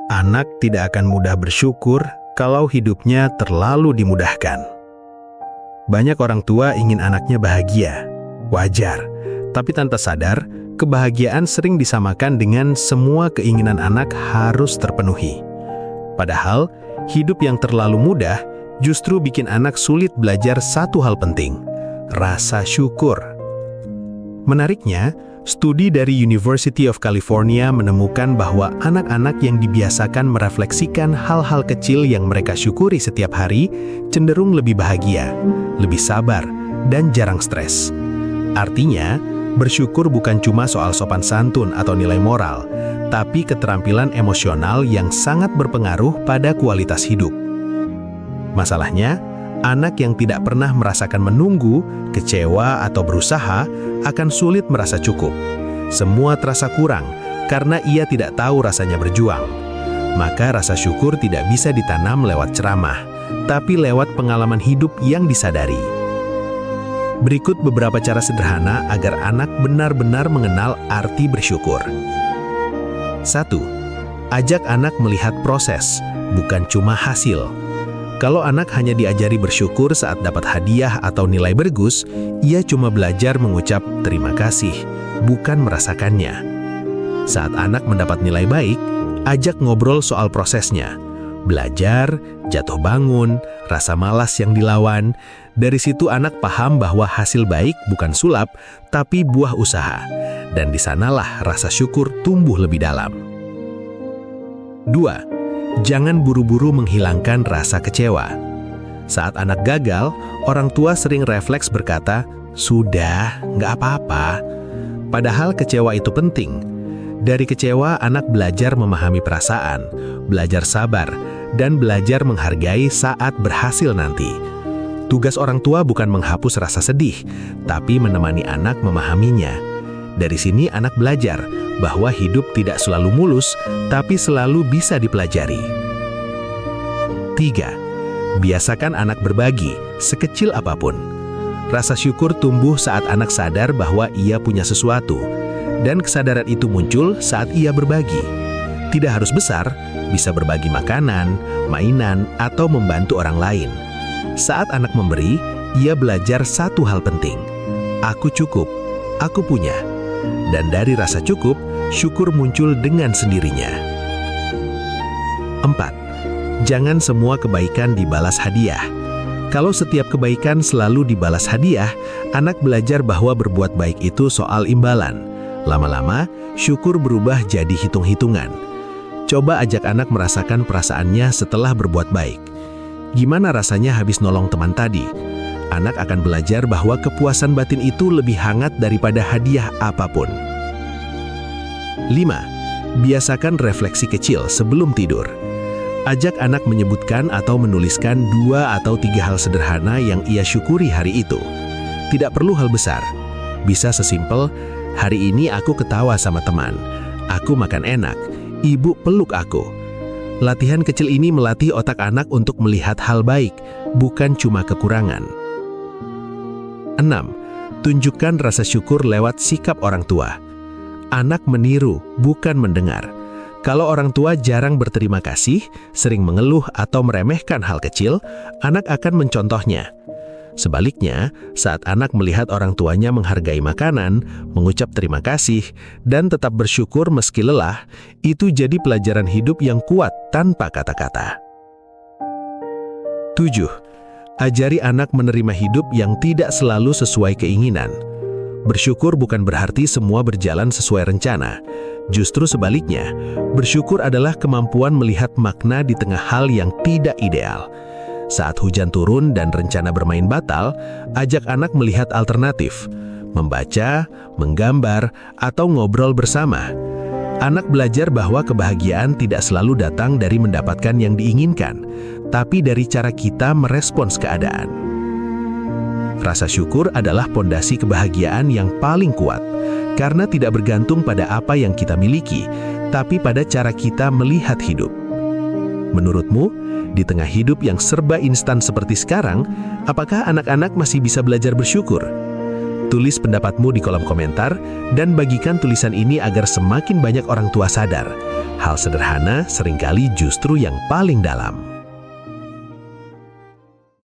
Anak tidak akan mudah bersyukur kalau hidupnya terlalu dimudahkan. Banyak orang tua ingin anaknya bahagia, wajar, tapi tanpa sadar, kebahagiaan sering disamakan dengan semua keinginan anak harus terpenuhi. Padahal, hidup yang terlalu mudah justru bikin anak sulit belajar satu hal penting, rasa syukur. Menariknya, studi dari University of California menemukan bahwa anak-anak yang dibiasakan merefleksikan hal-hal kecil yang mereka syukuri setiap hari cenderung lebih bahagia, lebih sabar, dan jarang stres. Artinya, bersyukur bukan cuma soal sopan santun atau nilai moral, tapi keterampilan emosional yang sangat berpengaruh pada kualitas hidup. Masalahnya, anak yang tidak pernah merasakan menunggu, kecewa, atau berusaha akan sulit merasa cukup. Semua terasa kurang karena ia tidak tahu rasanya berjuang. Maka rasa syukur tidak bisa ditanam lewat ceramah, tapi lewat pengalaman hidup yang disadari. Berikut beberapa cara sederhana agar anak benar-benar mengenal arti bersyukur. 1. Ajak anak melihat proses, bukan cuma hasil. Kalau anak hanya diajari bersyukur saat dapat hadiah atau nilai bagus, ia cuma belajar mengucap terima kasih, bukan merasakannya. Saat anak mendapat nilai baik, ajak ngobrol soal prosesnya. Belajar, jatuh bangun, rasa malas yang dilawan. Dari situ anak paham bahwa hasil baik bukan sulap, tapi buah usaha. Dan di sanalah rasa syukur tumbuh lebih dalam. 2. Jangan buru-buru menghilangkan rasa kecewa. Saat anak gagal, orang tua sering refleks berkata, "Sudah, nggak apa-apa." Padahal kecewa itu penting. Dari kecewa, anak belajar memahami perasaan, belajar sabar, dan belajar menghargai saat berhasil nanti. Tugas orang tua bukan menghapus rasa sedih, tapi menemani anak memahaminya. Dari sini anak belajar bahwa hidup tidak selalu mulus, tapi selalu bisa dipelajari. 3. Biasakan anak berbagi, sekecil apapun. Rasa syukur tumbuh saat anak sadar bahwa ia punya sesuatu, dan kesadaran itu muncul saat ia berbagi. Tidak harus besar, bisa berbagi makanan, mainan, atau membantu orang lain. Saat anak memberi, ia belajar satu hal penting. Aku cukup, aku punya. Dan dari rasa cukup, syukur muncul dengan sendirinya. 4. Jangan semua kebaikan dibalas hadiah. Kalau setiap kebaikan selalu dibalas hadiah, anak belajar bahwa berbuat baik itu soal imbalan. Lama-lama, syukur berubah jadi hitung-hitungan. Coba ajak anak merasakan perasaannya setelah berbuat baik. Gimana rasanya habis nolong teman tadi? Anak akan belajar bahwa kepuasan batin itu lebih hangat daripada hadiah apapun. 5. Biasakan refleksi kecil sebelum tidur. Ajak anak menyebutkan atau menuliskan 2 atau 3 hal sederhana yang ia syukuri hari itu. Tidak perlu hal besar. Bisa sesimpel, hari ini aku ketawa sama teman, aku makan enak, ibu peluk aku. Latihan kecil ini melatih otak anak untuk melihat hal baik, bukan cuma kekurangan. 6. Tunjukkan rasa syukur lewat sikap orang tua. Anak meniru, bukan mendengar. Kalau orang tua jarang berterima kasih, sering mengeluh atau meremehkan hal kecil, anak akan mencontohnya. Sebaliknya, saat anak melihat orang tuanya menghargai makanan, mengucap terima kasih, dan tetap bersyukur meski lelah, itu jadi pelajaran hidup yang kuat tanpa kata-kata. 7. Ajari anak menerima hidup yang tidak selalu sesuai keinginan. Bersyukur bukan berarti semua berjalan sesuai rencana. Justru sebaliknya, bersyukur adalah kemampuan melihat makna di tengah hal yang tidak ideal. Saat hujan turun dan rencana bermain batal, ajak anak melihat alternatif, membaca, menggambar, atau ngobrol bersama. Anak belajar bahwa kebahagiaan tidak selalu datang dari mendapatkan yang diinginkan, tapi dari cara kita merespons keadaan. Rasa syukur adalah pondasi kebahagiaan yang paling kuat, karena tidak bergantung pada apa yang kita miliki, tapi pada cara kita melihat hidup. Menurutmu, di tengah hidup yang serba instan seperti sekarang, apakah anak-anak masih bisa belajar bersyukur? Tulis pendapatmu di kolom komentar dan bagikan tulisan ini agar semakin banyak orang tua sadar. Hal sederhana seringkali justru yang paling dalam.